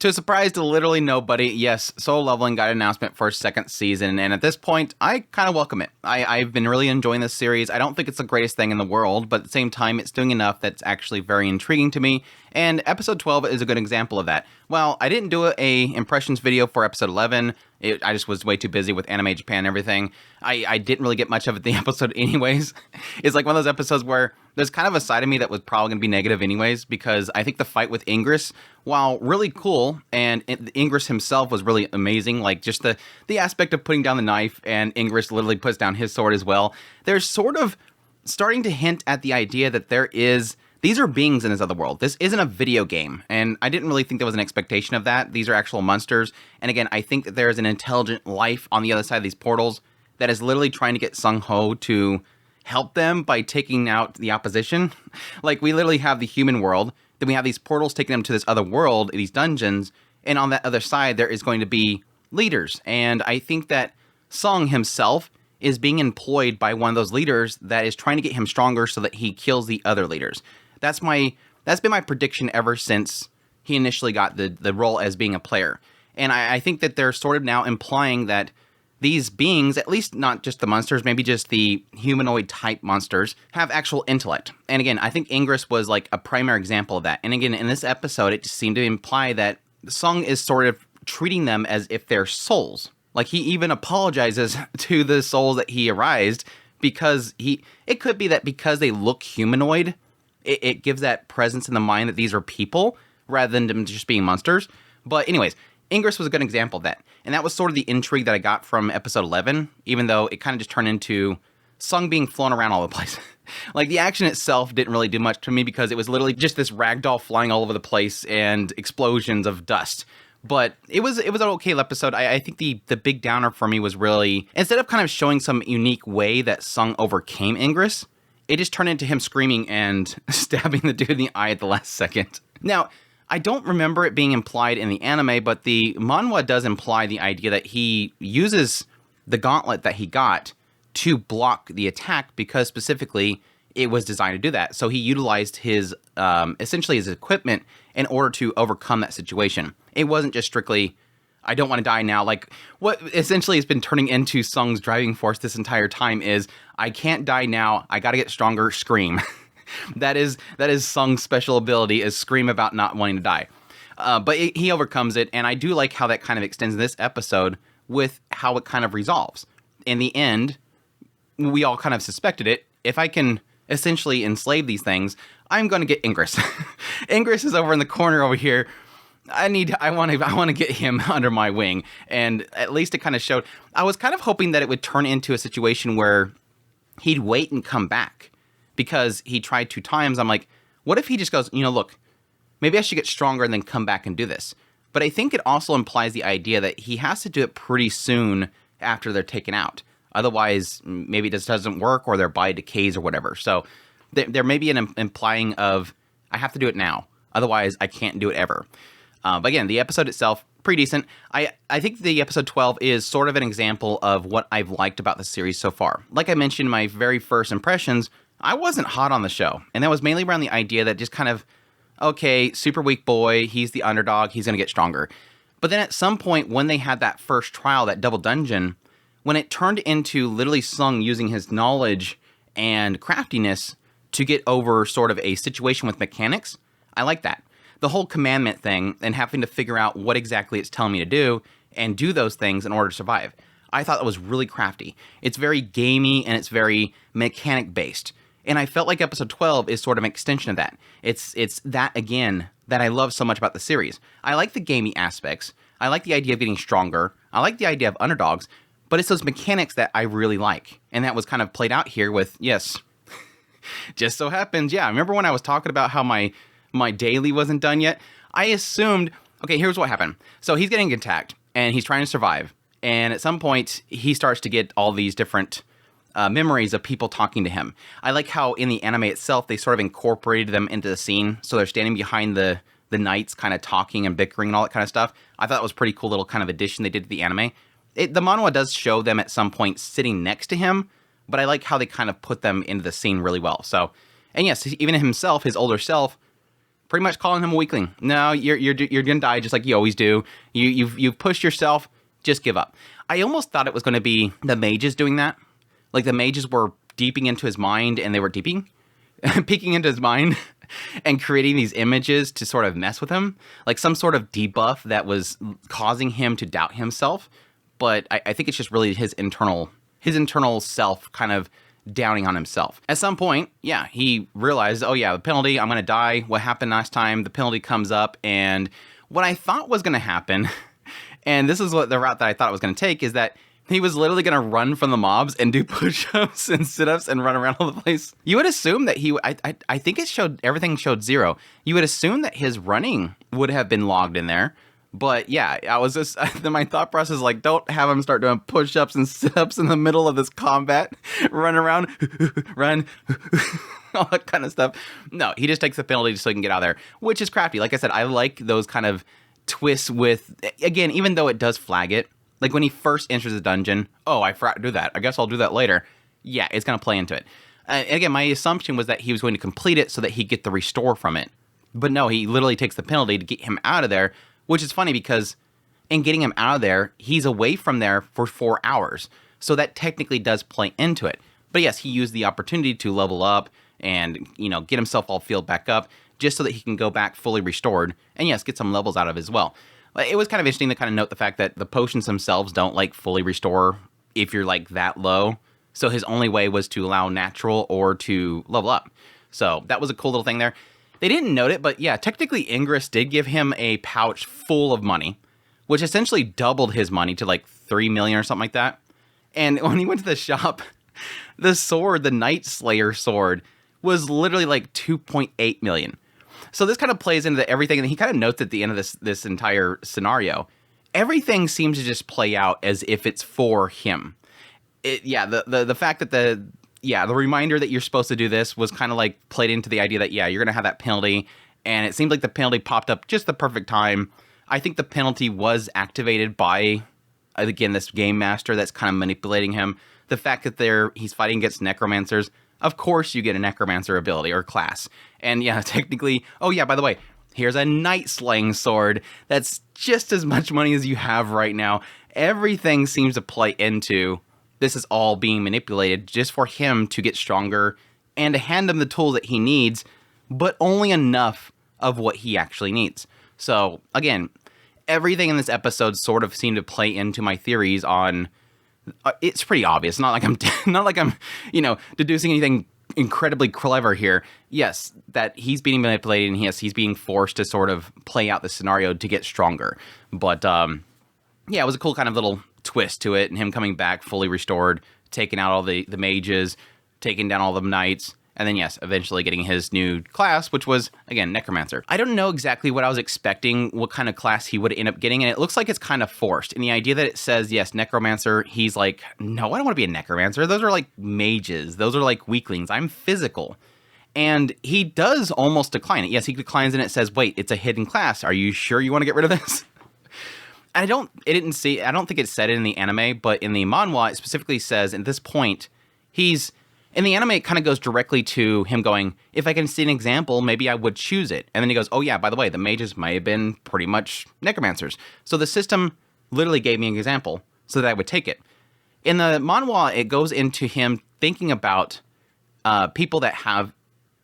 To a surprise to literally nobody, yes, Solo Leveling got an announcement for a second season, and at this point, I kind of welcome it. I've been really enjoying this series. I don't think it's the greatest thing in the world, but at the same time, it's doing enough that's actually very intriguing to me, and episode 12 is a good example of that. Well, I didn't do a impressions video for episode 11. I just was way too busy with Anime Japan and everything. I didn't really get much of it the episode anyways. It's like one of those episodes where there's kind of a side of me that was probably going to be negative anyways, because I think the fight with Ingress, while really cool, and Ingress himself was really amazing, like just the aspect of putting down the knife, and Ingress literally puts down his sword as well, there's sort of starting to hint at the idea that these are beings in this other world. This isn't a video game, and I didn't really think there was an expectation of that. These are actual monsters, and again, I think that there is an intelligent life on the other side of these portals that is literally trying to get Sung Ho to help them by taking out the opposition. Like, we literally have the human world, then we have these portals taking them to this other world, these dungeons, and on that other side, there is going to be leaders, and I think that Sung himself is being employed by one of those leaders that is trying to get him stronger so that he kills the other leaders. That's been my prediction ever since he initially got the role as being a player. And I think that they're sort of now implying that these beings, at least not just the monsters, maybe just the humanoid type monsters, have actual intellect. And again, I think Ingress was like a primary example of that. And again, in this episode, it just seemed to imply that Sung is sort of treating them as if they're souls. Like, he even apologizes to the souls that he erased, because it could be that because they look humanoid, it gives that presence in the mind that these are people rather than them just being monsters. But anyways, Ingress was a good example of that. And that was sort of the intrigue that I got from episode 11, even though it kind of just turned into Sung being flown around all the place. Like, the action itself didn't really do much to me because it was literally just this ragdoll flying all over the place and explosions of dust. But it was an okay episode. I think the big downer for me was really, instead of kind of showing some unique way that Sung overcame Ingress, it just turned into him screaming and stabbing the dude in the eye at the last second. Now, I don't remember it being implied in the anime, but the manhwa does imply the idea that he uses the gauntlet that he got to block the attack, because specifically it was designed to do that. So he utilized his, essentially his equipment in order to overcome that situation. It wasn't just strictly, I don't want to die now. Like, what essentially has been turning into Sung's driving force this entire time is, I can't die now, I gotta get stronger, scream. That is Sung's special ability, is scream about not wanting to die. But he overcomes it, and I do like how that kind of extends this episode with how it kind of resolves. In the end, we all kind of suspected it. If I can essentially enslave these things, I'm going to get Ingress. Ingress is over in the corner over here. I want to get him under my wing, and at least it kind of showed. I was kind of hoping that it would turn into a situation where he'd wait and come back, because he tried 2 times. I'm like, what if he just goes, look, maybe I should get stronger and then come back and do this. But I think it also implies the idea that he has to do it pretty soon after they're taken out. Otherwise, maybe this doesn't work, or their body decays or whatever. So there may be an implying of, I have to do it now. Otherwise, I can't do it ever. But again, the episode itself, pretty decent. I think the episode 12 is sort of an example of what I've liked about the series so far. Like I mentioned in my very first impressions, I wasn't hot on the show. And that was mainly around the idea that just kind of, okay, super weak boy, he's the underdog, he's going to get stronger. But then at some point, when they had that first trial, that double dungeon, when it turned into literally Sung using his knowledge and craftiness to get over sort of a situation with mechanics, I like that. The whole commandment thing and having to figure out what exactly it's telling me to do and do those things in order to survive. I thought that was really crafty. It's very gamey and it's very mechanic based. And I felt like episode 12 is sort of an extension of that. It's that, again, that I love so much about the series. I like the gamey aspects. I like the idea of getting stronger. I like the idea of underdogs. But it's those mechanics that I really like. And that was kind of played out here with, yes, just so happens, yeah. Remember when I was talking about how my daily wasn't done yet? I assumed, okay, here's what happened. So he's getting attacked, and he's trying to survive. And at some point, he starts to get all these different memories of people talking to him. I like how in the anime itself, they sort of incorporated them into the scene. So they're standing behind the knights kind of talking and bickering and all that kind of stuff. I thought it was a pretty cool little kind of addition they did to the anime. The manhwa does show them at some point sitting next to him, but I like how they kind of put them into the scene really well. So, and yes, even himself, his older self, pretty much calling him a weakling. No, you're gonna die just like you always do. You've pushed yourself. Just give up. I almost thought it was going to be the mages doing that. Like the mages were deeping into his mind, and they were peeking into his mind and creating these images to sort of mess with him, like some sort of debuff that was causing him to doubt himself. But I think it's just really his internal self kind of downing on himself. At some point, yeah, he realized, oh yeah, the penalty, I'm going to die. What happened last time? The penalty comes up, and what I thought was going to happen, and this is what the route that I thought it was going to take, is that he was literally going to run from the mobs and do push-ups and sit-ups and run around all the place. You would assume that I think everything showed 0. You would assume that his running would have been logged in there. But yeah, I was just, then my thought process is like, don't have him start doing push-ups and sit-ups in the middle of this combat, run around, run, all that kind of stuff. No, he just takes the penalty so he can get out of there, which is crafty. Like I said, I like those kind of twists with, again, even though it does flag it, like when he first enters the dungeon, oh, I forgot to do that. I guess I'll do that later. Yeah, it's going to play into it. Again, my assumption was that he was going to complete it so that he'd get the restore from it. But no, he literally takes the penalty to get him out of there, which is funny because in getting him out of there, he's away from there for 4 hours. So that technically does play into it. But yes, he used the opportunity to level up and, get himself all filled back up just so that he can go back fully restored. And yes, get some levels out of it as well. It was kind of interesting to kind of note the fact that the potions themselves don't like fully restore if you're like that low. So his only way was to allow natural or to level up. So that was a cool little thing there. They didn't note it, but yeah, technically Ingress did give him a pouch full of money, which essentially doubled his money to like 3 million or something like that. And when he went to the shop, the sword, the Night Slayer sword, was literally like 2.8 million. So this kind of plays into everything, and he kind of notes at the end of this entire scenario, everything seems to just play out as if it's for him. The fact that the reminder that you're supposed to do this was kind of like played into the idea that, yeah, you're going to have that penalty, and it seems like the penalty popped up just the perfect time. I think the penalty was activated by, again, this game master that's kind of manipulating him. The fact that he's fighting against necromancers, of course you get a necromancer ability or class. And yeah, technically, oh yeah, by the way, here's a night slaying sword that's just as much money as you have right now. Everything seems to play into this is all being manipulated just for him to get stronger and to hand him the tool that he needs, but only enough of what he actually needs. So again, everything in this episode sort of seemed to play into my theories on. It's pretty obvious. Not like I'm deducing anything incredibly clever here. Yes, that he's being manipulated, and yes, he's being forced to sort of play out the scenario to get stronger. But yeah, it was a cool kind of little twist to it, and him coming back fully restored, taking out all the mages, taking down all the knights, and then yes, eventually getting his new class, which was, again, necromancer. I don't know exactly what I was expecting, what kind of class he would end up getting, and it looks like it's kind of forced. And the idea that it says, yes, necromancer, he's like, no, I don't want to be a necromancer. Those are like mages. Those are like weaklings. I'm physical. And he does almost decline it. Yes, he declines and it says, wait, it's a hidden class. Are you sure you want to get rid of this? I don't think it said it in the anime, but in the manhwa, it specifically says at this point, in the anime, it kind of goes directly to him going, if I can see an example, maybe I would choose it. And then he goes, oh yeah, by the way, the mages might have been pretty much necromancers. So the system literally gave me an example so that I would take it. In the manhwa, it goes into him thinking about people that have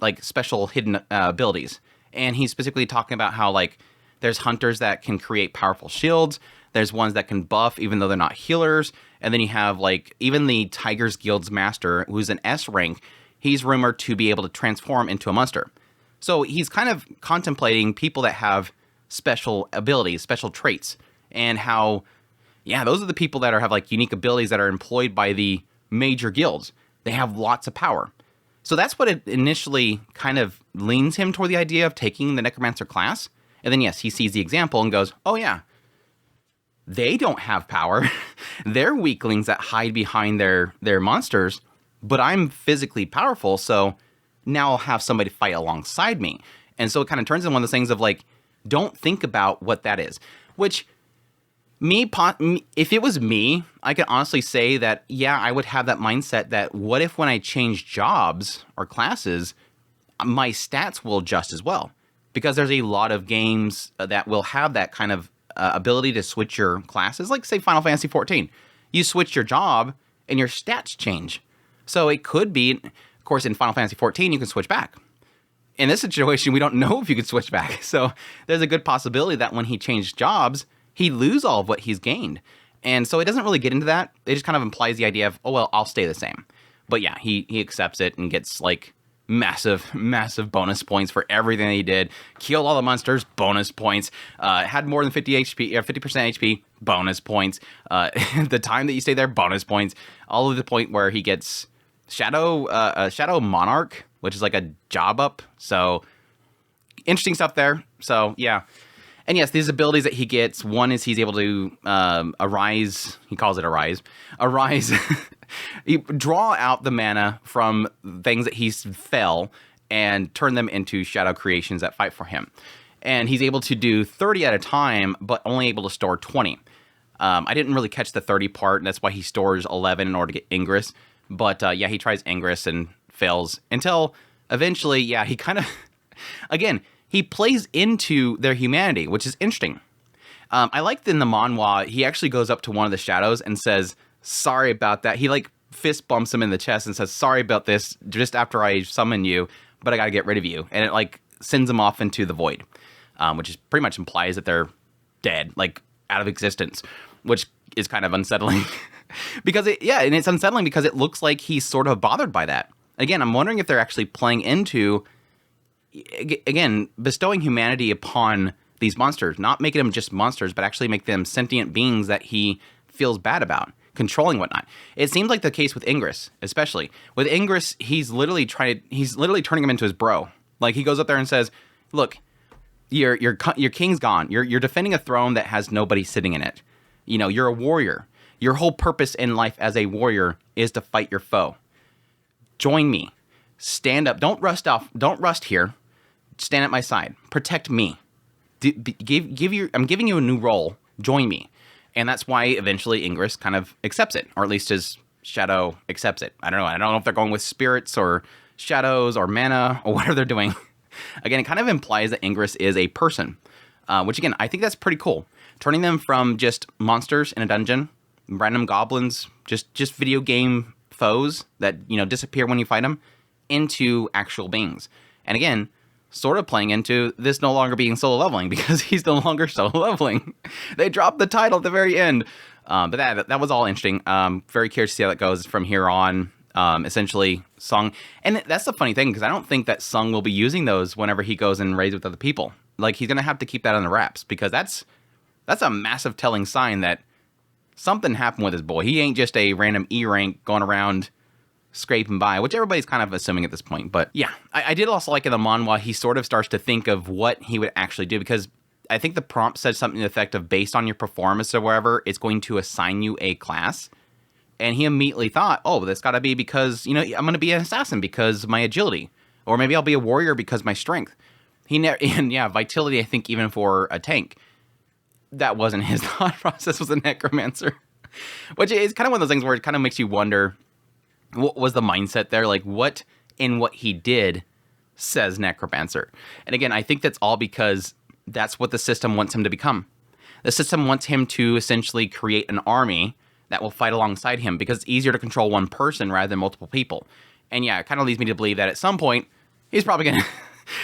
like special hidden abilities. And he's specifically talking about how like there's hunters that can create powerful shields. There's ones that can buff even though they're not healers. And then you have, like, even the Tiger's Guild's master, who's an S rank, he's rumored to be able to transform into a monster. So he's kind of contemplating people that have special abilities, special traits, and how, yeah, those are the people that have, like, unique abilities that are employed by the major guilds. They have lots of power. So that's what it initially kind of leans him toward the idea of taking the necromancer class. And then, yes, he sees the example and goes, oh, yeah. They don't have power. They're weaklings that hide behind their monsters, but I'm physically powerful, so now I'll have somebody fight alongside me. And so it kind of turns into one of those things of like, don't think about what that is. Which, if it was me, I could honestly say that, yeah, I would have that mindset that what if when I change jobs or classes, my stats will adjust as well. because there's a lot of games that will have that kind of ability to switch your classes, like say Final Fantasy 14. You switch your job and your stats change. So it could be, of course, in Final Fantasy 14, you can switch back. In this situation, we don't know if you can switch back. So there's a good possibility that when he changed jobs, he'd lose all of what he's gained. And so it doesn't really get into that. It just kind of implies the idea of, oh, well, I'll stay the same. But yeah, he accepts it and gets like massive bonus points for everything that he did. Killed all the monsters, bonus points. Had more than 50 HP, 50% HP, bonus points. The time that you stay there, bonus points. All to the point where he gets Shadow Monarch, which is like a job up. So interesting stuff there. So yeah. And yes, these abilities that he gets, one is he's able to arise, he calls it arise, you draw out the mana from things that he's fell and turn them into shadow creations that fight for him. And he's able to do 30 at a time, but only able to store 20. I didn't really catch the 30 part, and that's why he stores 11 in order to get Ingress. But yeah, he tries Ingress and fails until eventually, yeah, he kind of, again, he plays into their humanity, which is interesting. I liked in the manhwa, he actually goes up to one of the shadows and says, sorry about that. He like fist bumps him in the chest and says, sorry about this just after I summon you, but I got to get rid of you. And it like sends him off into the void, which is pretty much implies that they're dead, like out of existence, which is kind of unsettling because and it's unsettling because it looks like he's sort of bothered by that. Again, I'm wondering if they're actually playing into, again, bestowing humanity upon these monsters, not making them just monsters, but actually make them sentient beings that he feels bad about, controlling whatnot. It seems like the case with Ingress, especially. With Ingress, he's literally turning him into his bro. Like he goes up there and says, look, your king's gone. You're defending a throne that has nobody sitting in it. You know, you're a warrior. Your whole purpose in life as a warrior is to fight your foe. Join me. Stand up. Don't rust here. Stand at my side. Protect me. I'm giving you a new role. Join me. And that's why eventually Ingress kind of accepts it, or at least his shadow accepts it. I don't know. I don't know if they're going with spirits or shadows or mana or whatever they're doing. Again, it kind of implies that Ingress is a person, which again, I think that's pretty cool. Turning them from just monsters in a dungeon, random goblins, just video game foes that, you know, disappear when you fight them, into actual beings. And again, sort of playing into this no longer being solo leveling because he's no longer solo leveling. They dropped the title at the very end. But that was all interesting. Very curious to see how that goes from here on. Essentially, Sung. And that's the funny thing, because I don't think that Sung will be using those whenever he goes and raids with other people. Like, he's going to have to keep that on the wraps, because that's a massive telling sign that something happened with his boy. He ain't just a random E rank going around scraping by, which everybody's kind of assuming at this point. But yeah, I did also like in the manhwa, he sort of starts to think of what he would actually do, because I think the prompt said something to the effect of, based on your performance or wherever, it's going to assign you a class. And he immediately thought, oh, that's got to be because, you know, I'm going to be an assassin because of my agility, or maybe I'll be a warrior because of my strength. And yeah, vitality, I think even for a tank, that wasn't his thought process, was a necromancer, which is kind of one of those things where it kind of makes you wonder, what was the mindset there? Like, what in what he did says necromancer? And again, I think that's all because that's what the system wants him to become. The system wants him to essentially create an army that will fight alongside him, because it's easier to control one person rather than multiple people. And yeah, it kind of leads me to believe that at some point, he's probably going to...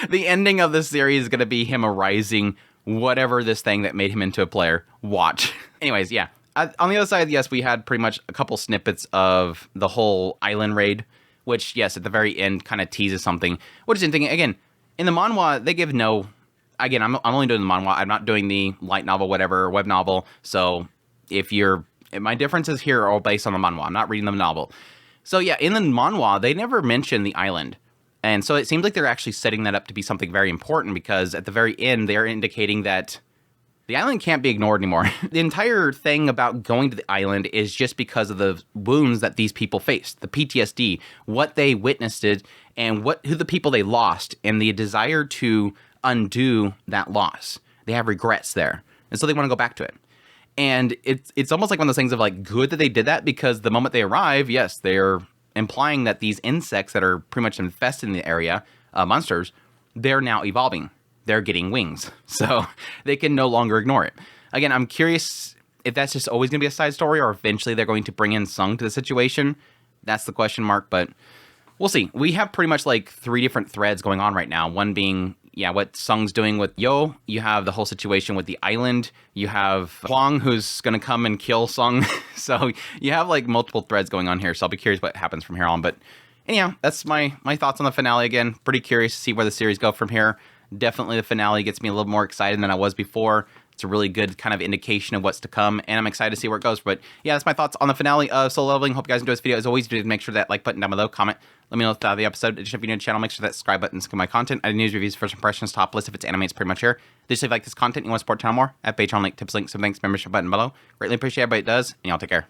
the ending of this series is going to be him arising whatever this thing that made him into a player. Watch. Anyways, yeah. On the other side, yes, we had pretty much a couple snippets of the whole island raid, which, yes, at the very end kind of teases something. Which is interesting. Again, in the manhwa, they give no... Again, I'm only doing the manhwa. I'm not doing the light novel, whatever, web novel. So if you're... My differences here are all based on the manhwa. I'm not reading the novel. So yeah, in the manhwa, they never mention the island. And so it seems like they're actually setting that up to be something very important, because at the very end, they're indicating that the island can't be ignored anymore. The entire thing about going to the island is just because of the wounds that these people faced, the PTSD, what they witnessed, and who the people they lost, and the desire to undo that loss. They have regrets there. And so they want to go back to it. And it's almost like one of those things of like, good that they did that, because the moment they arrive, yes, they're implying that these insects that are pretty much infested in the area, monsters, they're now evolving. they're getting wings. So they can no longer ignore it. Again, I'm curious if that's just always going to be a side story or eventually they're going to bring in Sung to the situation. That's the question mark, but we'll see. We have pretty much like 3 different threads going on right now. One being, what Sung's doing with Yo. You have the whole situation with the island. You have Huang, who's going to come and kill Sung. So you have like multiple threads going on here. So I'll be curious what happens from here on. But anyhow, that's my thoughts on the finale again. Pretty curious to see where the series go from here. Definitely the finale gets me a little more excited than I was before. It's a really good kind of indication of what's to come, and I'm excited to see where it goes. But yeah, that's my thoughts on the finale of Solo Leveling. Hope you guys enjoyed this video. As always, do make sure that like button down below, comment, let me know the episode. If you're new to the channel, make sure that subscribe button is my content. I do news, reviews, first impressions, top list. If it's anime, it's pretty much here. Just if you like this content, you want to support the channel more, at Patreon link, tips, links, some thanks, membership button below. Greatly appreciate everybody that does, and y'all take care.